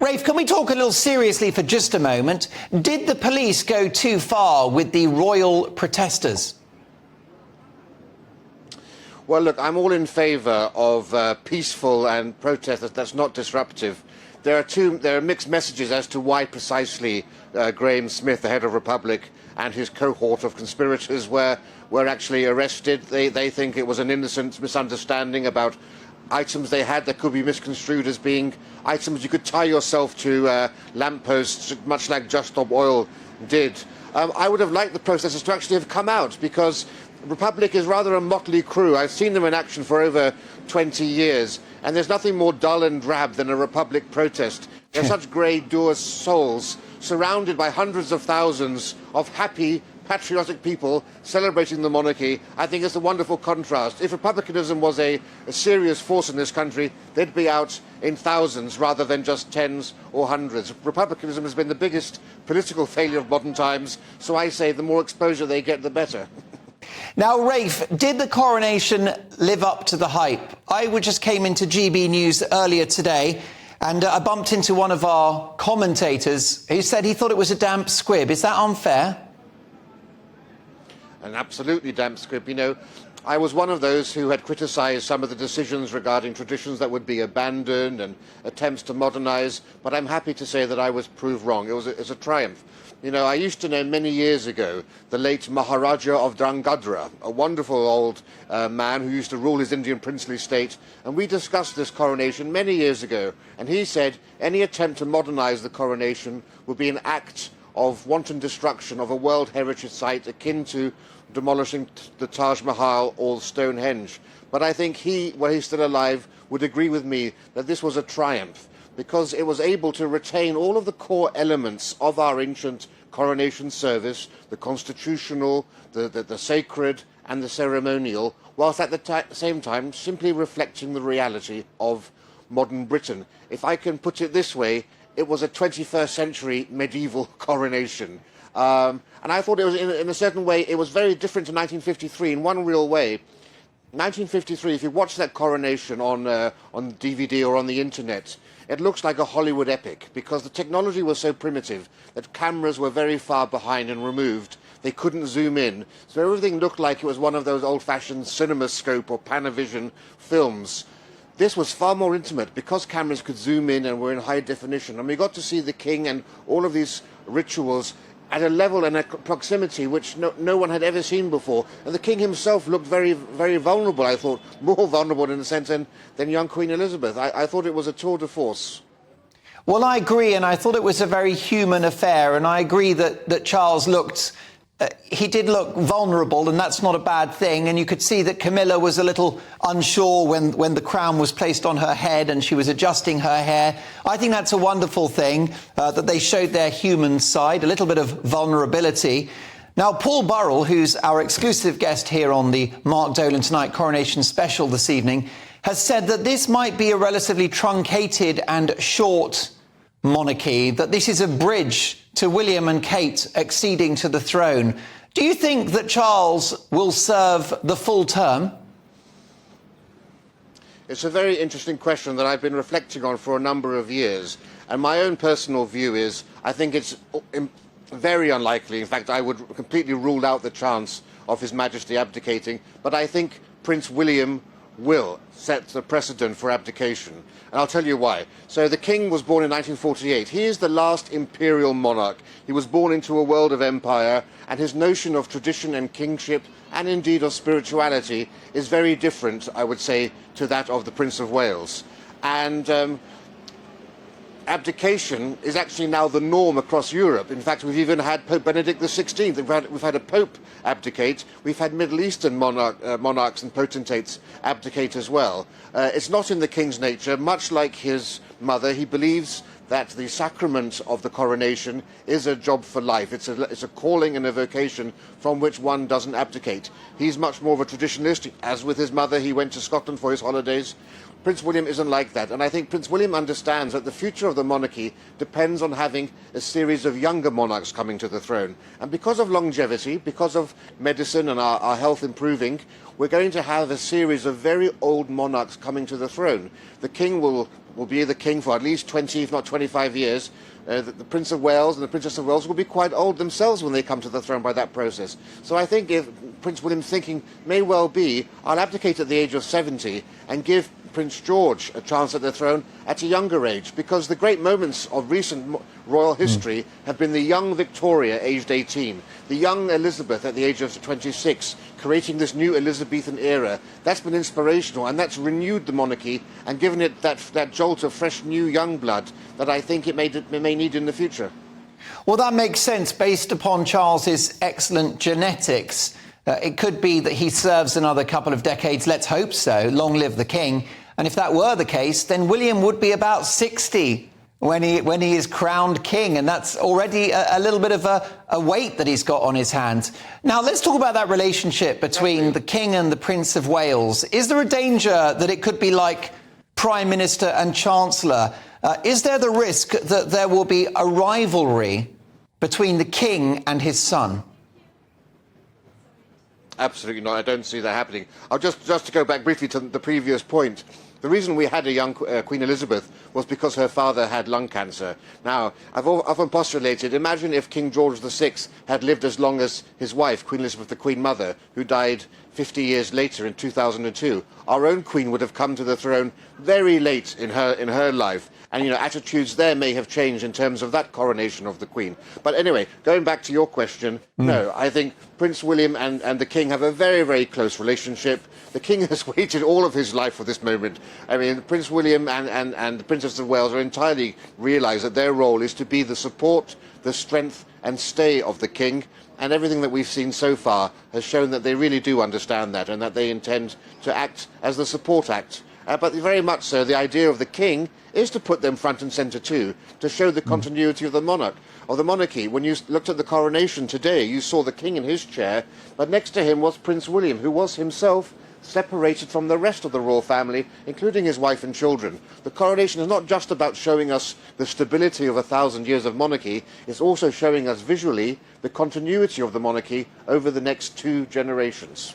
Rafe, can we talk a little seriously for just a moment? Did the police go too far with the royal protesters? Well, look, I'm all in favour of peaceful and protest that's not disruptive. There are mixed messages as to why precisely Graham Smith, the head of Republic, and his cohort of conspirators were actually arrested. They think it was an innocent misunderstanding about items they had that could be misconstrued as being items you could tie yourself to lampposts, much like Just Stop Oil did. I would have liked the protesters to actually have come out, because Republic is rather a motley crew. I've seen them in action for over 20 years, and there's nothing more dull and drab than a Republic protest. They're such grey, dour souls, surrounded by hundreds of thousands of happy, patriotic people celebrating the monarchy. I think it's a wonderful contrast. If Republicanism was a serious force in this country, they'd be out in thousands rather than just tens or hundreds. Republicanism has been the biggest political failure of modern times, so I say the more exposure they get, the better. Now, Rafe, did the coronation live up to the hype? I just came into GB News earlier today, and I bumped into one of our commentators who said he thought it was a damp squib. Is that unfair? An absolutely damp squib. You know, I was one of those who had criticised some of the decisions regarding traditions that would be abandoned and attempts to modernise, but I'm happy to say that I was proved wrong. It was a triumph. You know, I used to know many years ago the late Maharaja of Drangadra, a wonderful old man who used to rule his Indian princely state, and we discussed this coronation many years ago, and he said any attempt to modernise the coronation would be an act of wanton destruction of a World Heritage Site akin to demolishing the Taj Mahal or Stonehenge. But I think he, while he's still alive, would agree with me that this was a triumph, because it was able to retain all of the core elements of our ancient coronation service, the constitutional, the sacred and the ceremonial, whilst at the same time simply reflecting the reality of modern Britain. If I can put it this way, it was a 21st century medieval coronation. And I thought it was, in a certain way, it was very different to 1953 in one real way. 1953, if you watch that coronation on DVD or on the internet, it looks like a Hollywood epic, because the technology was so primitive that cameras were very far behind and removed. They couldn't zoom in. So everything looked like it was one of those old-fashioned CinemaScope or Panavision films. This was far more intimate because cameras could zoom in and were in high definition. And we got to see the king and all of these rituals at a level and a proximity which no one had ever seen before. And the king himself looked very, very vulnerable, I thought, more vulnerable in a sense than young Queen Elizabeth. I thought it was a tour de force. Well, I agree, and I thought it was a very human affair, and I agree that Charles looked... he did look vulnerable, and that's not a bad thing. And you could see that Camilla was a little unsure when the crown was placed on her head and she was adjusting her hair. I think that's a wonderful thing, that they showed their human side, a little bit of vulnerability. Now, Paul Burrell, who's our exclusive guest here on the Mark Dolan Tonight Coronation Special this evening, has said that this might be a relatively truncated and short monarchy, that this is a bridge to William and Kate acceding to the throne. Do you think that Charles will serve the full term? It's a very interesting question that I've been reflecting on for a number of years. And my own personal view is, I think it's very unlikely. In fact, I would completely rule out the chance of His Majesty abdicating. But I think Prince William will set the precedent for abdication. And I'll tell you why. So the king was born in 1948. He is the last imperial monarch. He was born into a world of empire, and his notion of tradition and kingship, and indeed of spirituality, is very different, I would say, to that of the Prince of Wales. And abdication is actually now the norm across Europe. In fact, we've even had Pope Benedict XVI. We've had a pope abdicate. We've had Middle Eastern monarchs and potentates abdicate as well. It's not in the king's nature. Much like his mother, he believes that the sacrament of the coronation is a job for life. It's a calling and a vocation from which one doesn't abdicate. He's much more of a traditionalist. As with his mother, he went to Scotland for his holidays. Prince William isn't like that, and I think Prince William understands that the future of the monarchy depends on having a series of younger monarchs coming to the throne. And because of longevity, because of medicine and our health improving, we're going to have a series of very old monarchs coming to the throne. The king will will be the king for at least 20, if not 25 years. The Prince of Wales and the Princess of Wales will be quite old themselves when they come to the throne by that process. So I think if Prince William's thinking may well be, I'll abdicate at the age of 70 and give Prince George a chance at the throne at a younger age, because the great moments of recent royal history have been the young Victoria, aged 18, the young Elizabeth at the age of 26, creating this new Elizabethan era. That's been inspirational, and that's renewed the monarchy and given it that jolt of fresh, new, young blood that I think it may need in the future. Well, that makes sense based upon Charles's excellent genetics. It could be that he serves another couple of decades. Let's hope so. Long live the king. And if that were the case, then William would be about 60 when he is crowned king. And that's already a little bit of a weight that he's got on his hands. Now, let's talk about that relationship between the king and the Prince of Wales. Is there a danger that it could be like Prime Minister and Chancellor? Is there the risk that there will be a rivalry between the king and his son? Absolutely not. I don't see that happening. I'll just to go back briefly to the previous point. The reason we had a young Queen Elizabeth was because her father had lung cancer. Now, I've often postulated, imagine if King George VI had lived as long as his wife, Queen Elizabeth, the Queen Mother, who died 50 years later in 2002. Our own Queen would have come to the throne very late in her life. And, you know, attitudes there may have changed in terms of that coronation of the Queen. But anyway, going back to your question, no, I think Prince William and the King have a very, very close relationship. The King has waited all of his life for this moment. I mean, Prince William and the Princess of Wales are entirely realise that their role is to be the support, the strength and stay of the King. And everything that we've seen so far has shown that they really do understand that and that they intend to act as the support act. But very much so, the idea of the king is to put them front and centre too, to show the continuity of the monarchy. When you looked at the coronation today, you saw the king in his chair, but next to him was Prince William, who was himself separated from the rest of the royal family, including his wife and children. The coronation is not just about showing us the stability of 1,000 years of monarchy, it's also showing us visually the continuity of the monarchy over the next 2 generations.